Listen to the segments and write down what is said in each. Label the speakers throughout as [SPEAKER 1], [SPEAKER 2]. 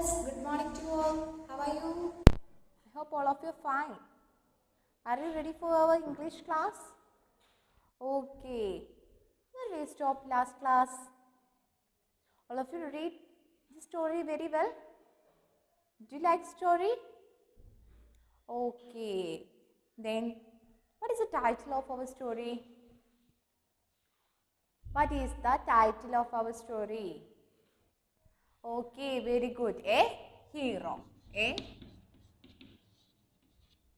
[SPEAKER 1] Good morning to you all. How are you? I hope all of you are fine. Are you ready for our English class? Okay. Where we stopped last class? All of you read the story very well? Do you like story? Okay. Then, what is the title of our story? What is the title of our story? Okay, very good. A hero. A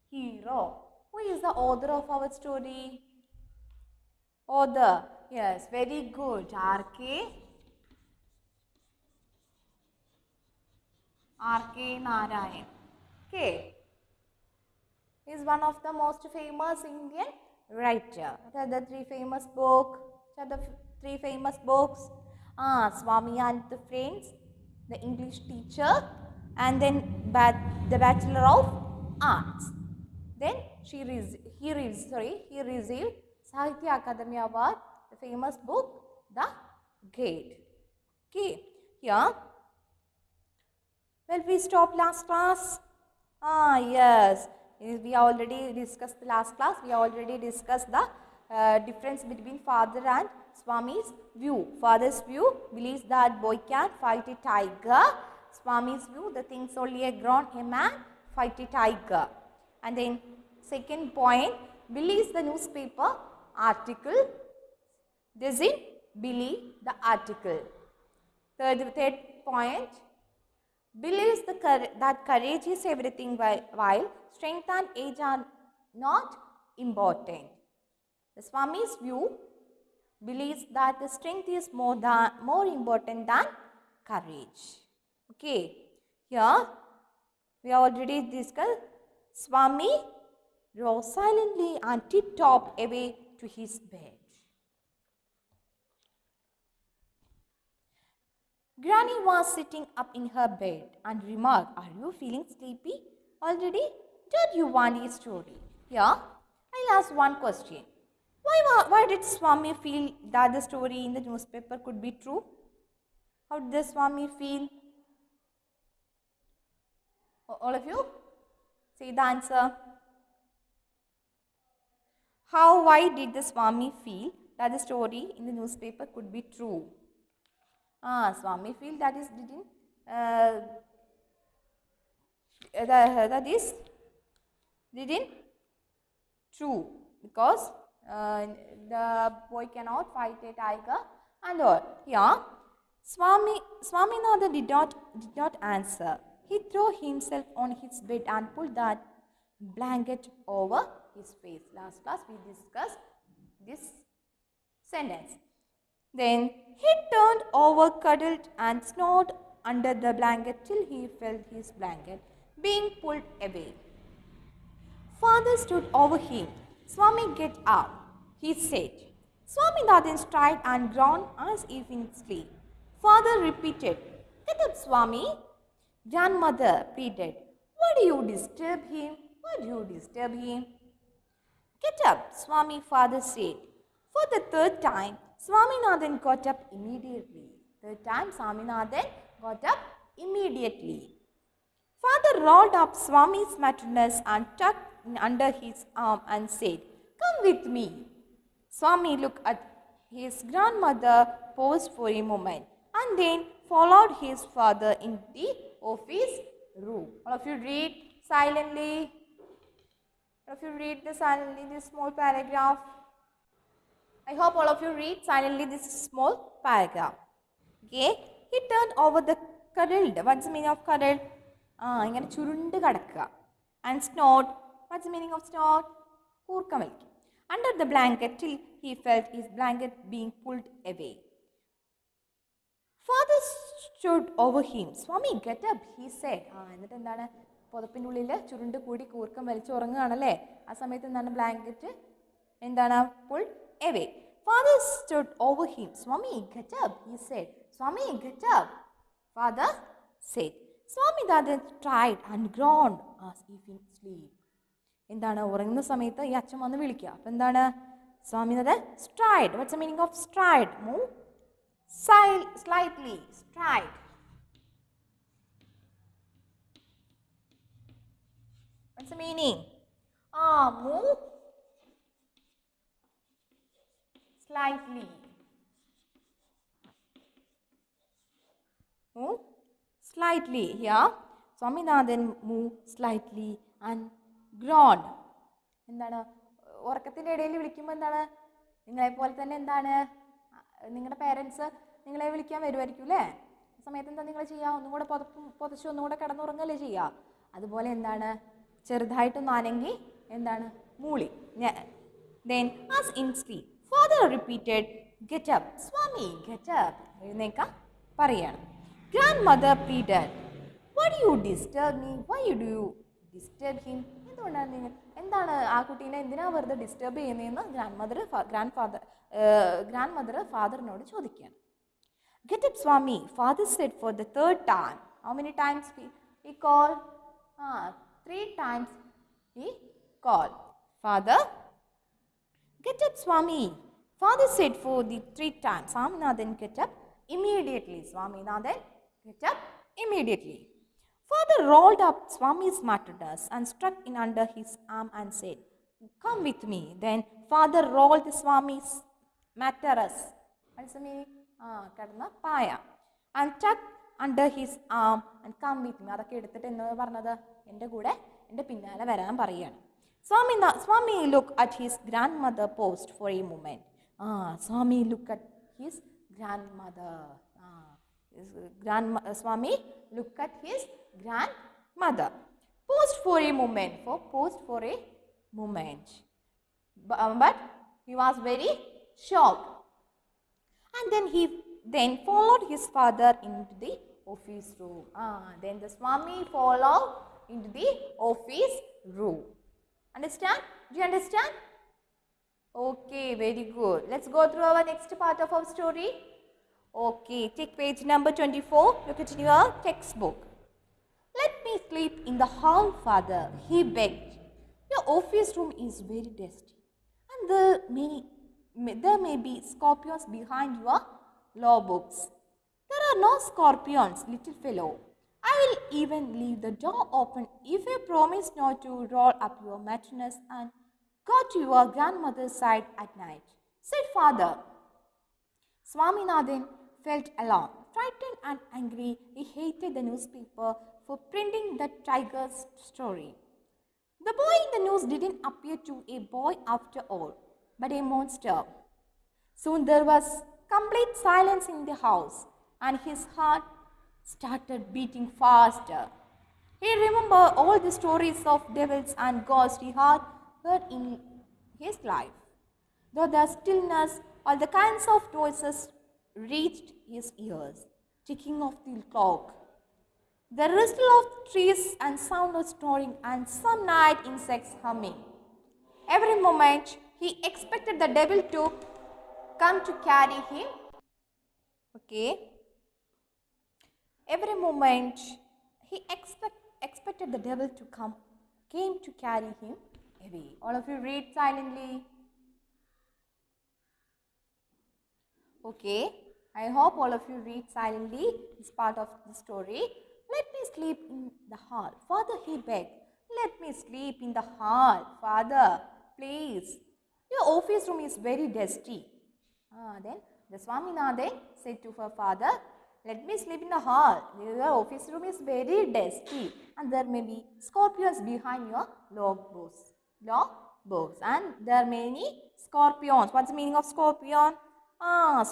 [SPEAKER 1] hero. Who is the author of our story? Author. Yes, very good. R.K. Narayan. Okay. He is one of the most famous Indian writer. What are the three famous books? What are the three famous books? Swami and the Friends, the English teacher, and then the Bachelor of Arts. Then he received Sahitya Akademi Award, the famous book, The Gate. Okay, here, well, we stopped last class. Yes, we already discussed the last class. We already discussed the difference between father and Swami's view. Father's view believes that boy can fight a tiger. Swami's view, the things only a grown a man fight a tiger. And then second point, believes the newspaper article, doesn't believe the article. Third point, believes that courage is everything while strength and age are not important. The Swami's view believes that the strength is more important than courage. Okay, here we already discussed. Swami rose silently and tiptoed away to his bed. Granny was sitting up in her bed and remarked, "Are you feeling sleepy already? Don't you want a story?" Here, I'll ask one question. Why did Swami feel that the story in the newspaper could be true? How did the Swami feel? All of you? Say the answer. Why did the Swami feel that the story in the newspaper could be true? Swami feel that didn't true because the boy cannot fight a tiger and all. Yeah, Swaminathan did not answer. He threw himself on his bed and pulled that blanket over his face. Last class we discussed this sentence. Then he turned over, cuddled and snored under the blanket till he felt his blanket being pulled away. Father stood over him. "Swami, get up," he said. Swaminathan sighed and groaned as if in sleep. Father repeated, "Get up, Swami." Grandmother pleaded, "Why do you disturb him? Why do you disturb him?" "Get up, Swami," father said. For the third time, Swaminathan got up immediately. Third time, Swaminathan got up immediately. Father rolled up Swami's mattress and tucked under his arm and said, "Come with me." Swami looked at his grandmother, paused for a moment, and then followed his father in the office room. All of you read silently. All of you read this small paragraph. I hope all of you read silently this small paragraph. Okay. He turned over the cuddled. What's the meaning of cuddled? ഇങ്ങനെ ചുരുണ്ട് കിടക്കുക. And snored. What's the meaning of snored? കൂർക്കം വലിക്കുക. Under the blanket till he felt his blanket being pulled away. Father stood over him. "Swami, get up," he said. എന്നിട്ട് എന്താണ്? പുതപ്പിൻ്റെ ഉള്ളിൽ ചുരുണ്ട് കൂടി കൂർക്കം വലിച്ച് ഉറങ്ങുകയാണല്ലേ? ആ സമയത്ത് എന്താണ്? ബ്ലാങ്കറ്റ് എന്താണ്? pulled away. Father stood over him. "Swami, get up," he said. "Swami, get up," father said. Swaminathan tried and groaned as if in sleep. എന്താണ്? ഉറങ്ങുന്ന സമയത്ത് ഈ അച്ഛൻ വന്ന് വിളിക്കുക. അപ്പം എന്താണ്? Swaminathan stride. What's the meaning of stride? Move slightly. Stride. What's the meaning? Move slightly. Move slightly. Here, Swaminathan move slightly and groaned. എന്താണ് ഉറക്കത്തിൻ്റെ ഇടയിൽ വിളിക്കുമ്പോൾ എന്താണ് നിങ്ങളെപ്പോലെ തന്നെ എന്താണ് നിങ്ങളുടെ പേരൻസ് നിങ്ങളെ വിളിക്കാൻ വരുമായിരിക്കും അല്ലേ? ആ സമയത്ത് എന്താ നിങ്ങൾ ചെയ്യുക? ഒന്നും കൂടെ പുതച്ച് ഒന്നും കൂടെ കിടന്നുറങ്ങല്ലേ ചെയ്യുക? അതുപോലെ എന്താണ് ചെറുതായിട്ടൊന്ന് അനങ്ങി എന്താണ് മൂളി. Then as in sleep, father repeated, "Get up, Swami, get up." എഴുന്നേൽക്കാൻ പറയാണ്. Grandmother pleaded, "Why do you disturb me? Why do you disturb him?" എന്താണ് ആ കുട്ടീനെ എന്തിനാ വെറുതെ ഡിസ്റ്റർബ് ചെയ്യുന്നതെന്ന് ഗ്രാൻഡ് മദർ ഫാദറിനോട് ചോദിക്കുകയാണ്. "Get up, Swami," father said for the third time. How many times he called? 3 times he called. Father, "Get up, Swami," father said for the 3 times. Swaminathan get up immediately. Swaminathan get up immediately. Father rolled up Swami's mattress and struck in under his arm and said, "Come with me." Then father rolled Swami's mattress. What is the meaning? Kadna paya. And tucked under his arm and come with me. അതൊക്കെ എടുത്തിട്ട് എന്താണ് പറഞ്ഞത്? എൻ്റെ കൂടെ എൻ്റെ പിന്നാലെ വരാൻ പറയുകയാണ്. Swami looked at his grandmother paused for a moment. Swami looked at his grandmother. Swami looked at his grandmother. Paused for a moment. But he was very shocked. And then he followed his father into the office room. Then the Swami followed into the office room. Understand? Do you understand? Okay, very good. Let's go through our next part of our story. Okay, take page number 24. Look at your textbook. "Let me sleep in the hall, father," he begged. "Your office room is very dusty, and there may be scorpions behind your law books." "There are no scorpions, little fellow. I will even leave the door open if you promise not to roll up your mattress and go to your grandmother's side at night," said father. Swaminathan felt alarmed, frightened and angry. He hated the newspaper for printing the tiger's story. The boy in the news didn't appear to a boy after all, but a monster. Soon there was complete silence in the house, and his heart started beating faster. He remembered all the stories of devils and ghosts he had heard in his life. Though the stillness, all the kinds of noises reached his ears. Ticking of the clock, the rustle of trees and sound of snoring, and some night insects humming. Every moment he expected the devil to come to carry him. Okay. Every moment he expected the devil to came to carry him away. All of you read silently. Okay, I hope all of you read silently this part of the story. "Let me sleep in the hall, father," he begged. "Let me sleep in the hall, father, please. Your office room is very dusty." Then the Swaminathan said to her father, "Let me sleep in the hall. Your office room is very dusty, and there may be scorpions behind your log books. And there are many scorpions." What's the meaning of scorpion?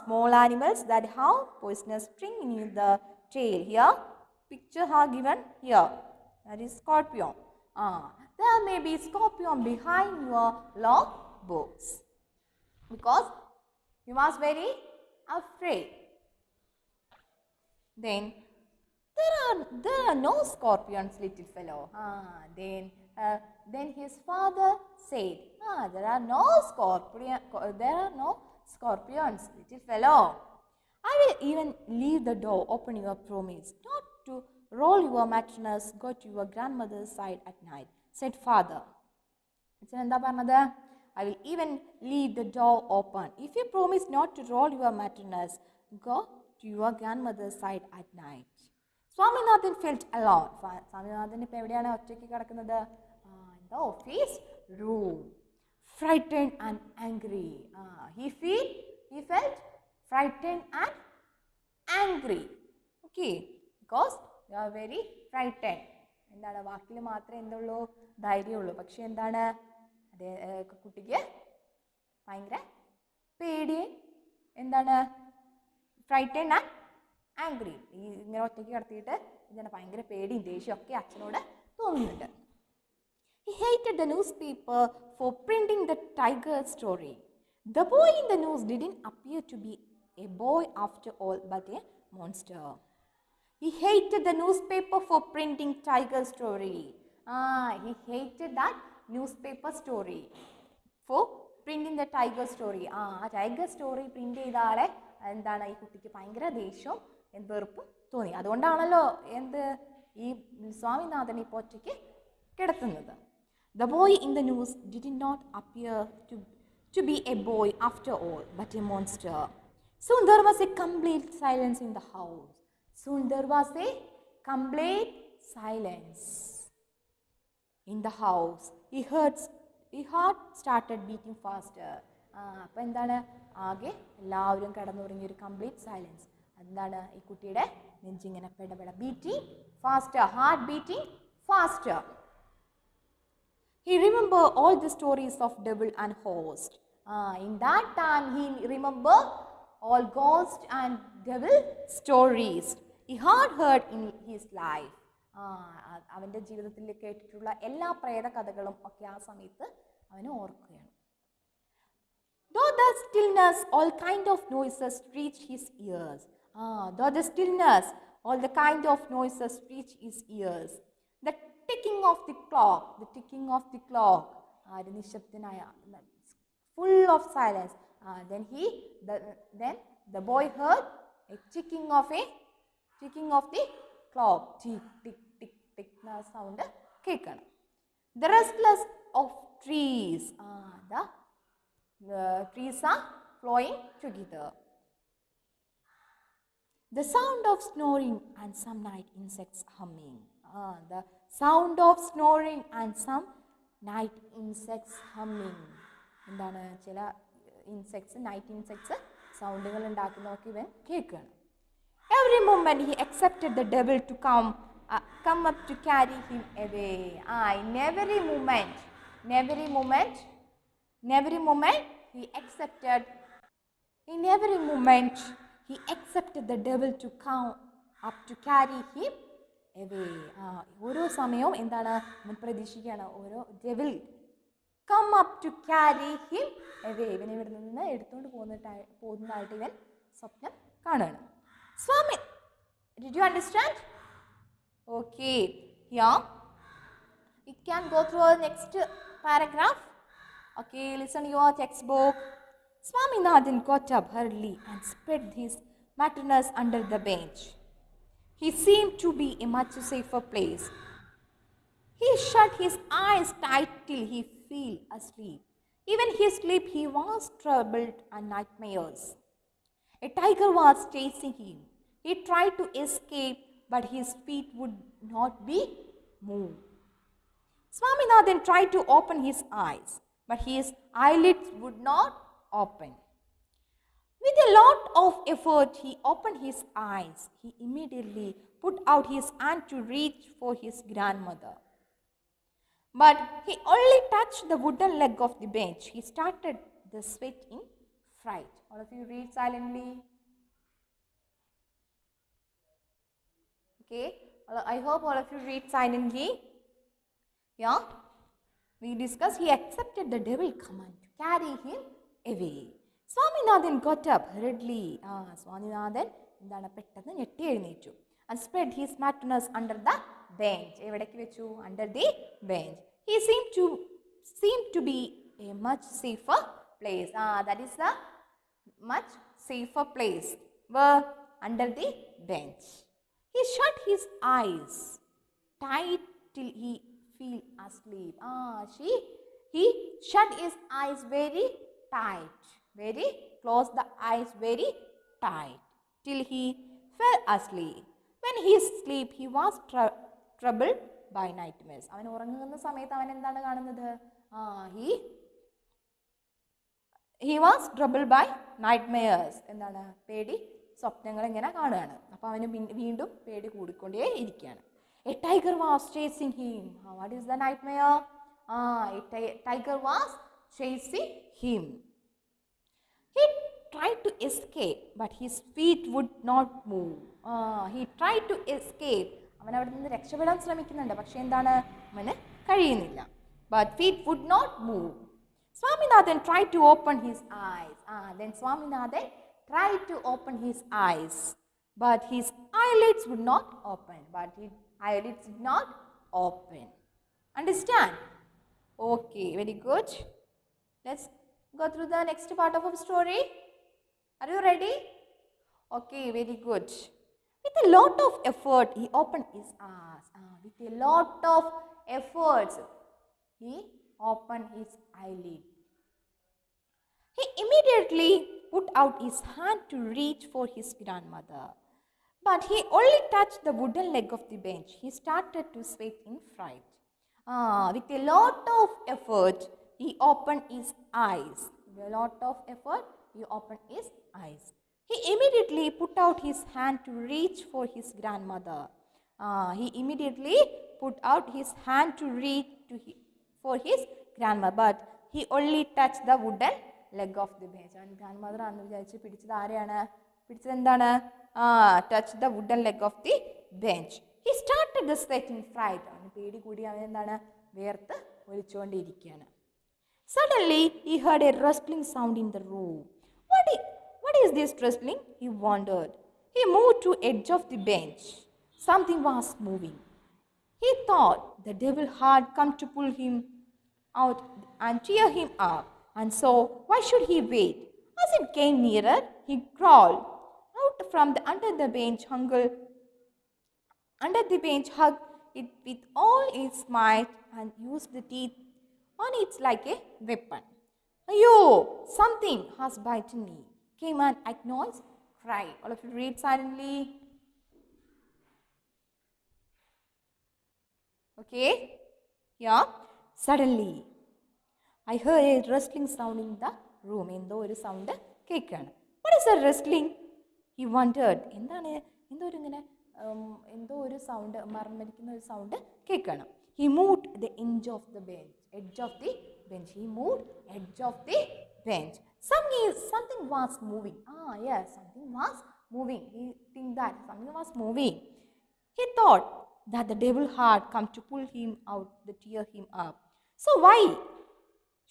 [SPEAKER 1] Small animals that have poisonous sting in the tail. Here, picture are given here. That is scorpion. There may be scorpion behind your law books. Because he was very afraid. Then, there are no scorpions, little fellow. Then his father said, there are no scorpions, little fellow. "I will even leave the door open, your promise not to roll your mattress, go to your grandmother's side at night," said father. എന്താ പറഞ്ഞത്? "I will even leave the door open if you promise not to roll your mattress, go to your grandmother's side at night." Swaminathan felt alone. Swaminathan ഇപ്പോൾ എവിടെയാണ് ഒറ്റയ്ക്ക് കിടക്കുന്നത്? the office room. Frightened and angry. He felt frightened and angry. Okay, because you are very frightened. എന്താണ് വാക്കിൽ മാത്രമേ എന്തുള്ളൂ ധൈര്യമുള്ളൂ, പക്ഷെ എന്താണ് അതേ കുട്ടിക്ക് ഭയങ്കര പേടി, എന്താണ് ഫ്രൈറ്റൻഡ് ആൻഡ് ആംഗ്രി. ഈ ഇങ്ങനെ ഒറ്റയ്ക്ക് കിടത്തിയിട്ട് എന്താണ് ഭയങ്കര പേടിയും ദേഷ്യം ഒക്കെ അച്ഛനോട് തോന്നുന്നുണ്ട്. He hated the newspaper for printing the tiger story. The boy in the news didn't appear to be a boy after all, but a monster. He hated the newspaper for printing tiger story. He hated that newspaper story for printing the tiger story. Tiger story print ചെയ്ത ആളെ എന്താണ് ഈ കുട്ടിക്ക് ഭയങ്കര ദേഷ്യവും വെറുപ്പും തോന്നി. അതുകൊണ്ടാണല്ലോ എന്ത് ഈ സ്വാമിനാഥൻ ഇപ്പോൾ ഒറ്റയ്ക്ക് കിടത്തുന്നത്. The boy in the news did not appear to be a boy after all, but a monster. Soon there was a complete silence in the house. Soon there was a complete silence in the house. His heart started beating faster. അപ്പോൾ എന്താണ് ആകെ എല്ലാവരും കിടന്നുറങ്ങിയൊരു complete silence. എന്താണ് ഈ കുട്ടിയുടെ നെഞ്ചിങ്ങനെ പെടപെട beating faster, heart beating faster. He remembered all the stories of devil and host. In that time he remembered all ghost and devil stories he had heard in his life. അവൻ്റെ ജീവിതത്തിൽ കേട്ടിട്ടുള്ള എല്ലാ പ്രേത കഥകളും ഒക്കെ ആ സമയത്ത് അവന് ഓർക്കുകയാണ്. Though the stillness, all kind of noises reached his ears. Though the stillness, all the kind of noises reached his ears. The ticking of the clock, നിശബ്ദനായ, full of silence. Then the boy heard a ticking of the clock. Tick, tick, tick, tick na sound കേൾക്കണം. The restless of trees. The trees are flowing together. The sound of snoring and some night insects humming. The sound of snoring and some night insects humming. എന്താണ് ചില insects, night insects സൗണ്ടുകൾ ഉണ്ടാക്കുന്നതൊക്കെ ഇവൻ കേൾക്കുകയാണ്. Every moment he accepted the devil to come up to carry him away. In every moment he accepted the devil to come up to carry him away. ഓരോ സമയവും എന്താണ് അവൻ പ്രതീക്ഷിക്കുകയാണ്, ഓരോ devil come up to carry him away. ഇവനെ ഇവിടെ നിന്ന് എടുത്തുകൊണ്ട് പോകുന്നതായിട്ട് ഇവൻ സ്വപ്നം കാണുകയാണ്. Swami, did you understand? Okay, here we can go through the next paragraph. Okay, listen to your textbook. Swaminathan got up hurriedly and spread his mattress under the bench. He seemed to be a much safer place. He shut his eyes tight till he fell asleep. Even his sleep he was troubled and nightmares. A tiger was chasing him. He tried to escape, but his feet would not be moved. Swaminathan tried to open his eyes, but his eyelids would not open. With a lot of effort, he opened his eyes. He immediately put out his hand to reach for his grandmother. But he only touched the wooden leg of the bench. He started the sweat in fright. All of you read silently. Okay, I hope all of you read silently. Yeah, we discussed he accepted the devil command to carry him away. Swaminathan got up hurriedly. Swaminathan എന്താണ് പെട്ടെന്ന് ഞെട്ടി എഴുന്നേറ്റു. And spread his mattress under the bench. എവിടേക്ക് വെച്ചു? Under the bench. He seemed to be a much safer place. That is a much safer place. Where? Under the bench. He shut his eyes tight till he fell asleep. He shut his eyes very tight, very closed the eyes very tight till he fell asleep. When he slept, he was troubled by nightmares. അവൻ ഉറങ്ങുന്ന സമയത്ത് അവൻ എന്താണ് കാണുന്നത്? He was troubled by nightmares. എന്താണ്? പേടി സ്വപ്നങ്ങൾ ഇങ്ങനെ കാണുകയാണ്. അപ്പോൾ അവന് വീണ്ടും പേടി കൂടിക്കൊണ്ടേ ഇരിക്കുകയാണ്. A tiger was chasing him. What is the nightmare? A tiger was chasing him. He tried to escape, but his feet would not move. He tried to escape. അവൻ അവിടെ നിന്ന് രക്ഷപ്പെടാൻ ശ്രമിക്കുന്നുണ്ട്, പക്ഷെ എന്താണ്? അവന് കഴിയുന്നില്ല. But feet would not move. Swaminathan tried to open his eyes. Then Swaminathan tried to open his eyes, but his eyelids would not open. Eyelids did not open. Understand? Okay, very good. Let's go through the next part of our story. Are you ready? Okay, very good. With a lot of effort, he opened his eyes. With a lot of efforts, he opened his eyelid. He immediately put out his hand to reach for his grandmother. But he only touched the wooden leg of the bench. He started to sweat in fright. With a lot of effort, he opened his eyes. With a lot of effort, he opened his eyes. He immediately put out his hand to reach for his grandmother. He immediately put out his hand to reach for his grandmother. But he only touched the wooden leg of the bench. And grandmother ആണെന്ന് വിചാരിച്ച് പിടിച്ചത് ആരെയാണ്? പിടിച്ചത് എന്താണ്? Touch the wooden leg of the bench. He started the sweat in fright. അവന് പേടി കൂടി അവൻ എന്താണ്? വേർത്ത് ഒലിച്ചുകൊണ്ടിരിക്കുകയാണ്. Suddenly, he heard a rustling sound in the room. What is this rustling? He wondered. He moved to edge of the bench. Something was moving. He thought the devil had come to pull him out and cheer him up. And so, why should he wait? As it came nearer, he crawled out from under the bench, hugged it with all his might, and used the teeth on it like a weapon. Ayo, something has bitten me, came an agonized cry. All of you read silently. Okay? Yeah. Suddenly, I heard a rustling sound in the room. എന്തോ ഒരു sound കേൾക്കുകയാണ്. What is a rustling? He wondered. എന്താണ്? എന്തോ ഒരു sound, മറന്നിരിക്കുന്ന ഒരു sound കേൾക്കണം. He moved the edge of the bench. He moved edge of the bench. Something was moving. Yes, something was moving. He think that something was moving. He thought that the devil had come to pull him out, to tear him up. So why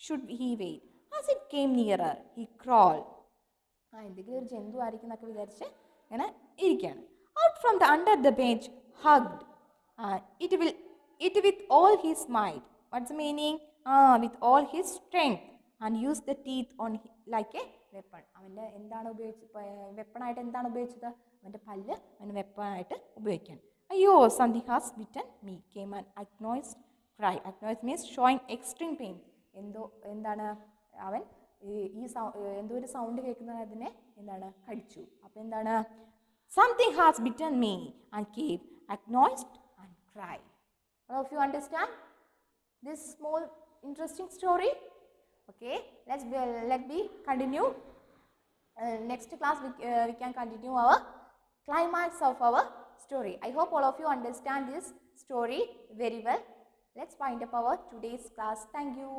[SPEAKER 1] should he wait? As it came nearer, he crawled. എന്തെങ്കിലും ഒരു ജന്തു ആയിരിക്കും എന്നൊക്കെ വിചാരിച്ച് ഇങ്ങനെ ഇരിക്കുകയാണ്. Out from the under the bench, hugged it with all his might. What's the meaning? With all his strength, and used the teeth on like a weapon. അവൻ്റെ എന്താണ് വെപ്പണായിട്ട് എന്താണ് ഉപയോഗിച്ചത്? അവൻ്റെ പല്ല് അവന് വെപ്പണായിട്ട് ഉപയോഗിക്കുകയാണ്. അയ്യോ, something has bitten me, came an agonized cry. Agonized means showing extreme pain. എന്താണ് അവൻ എന്തോ ഒരു സൗണ്ട് കേൾക്കുന്നത് അതിനെ എന്താണ് കടിച്ചു. അപ്പം എന്താണ്? Something has bitten me and came agonized and cried. All of you understand this small interesting story? Okay, let me continue. Next class we can continue our climax of our story. I hope all of you understand this story very well. Let's wind up our today's class. Thank you.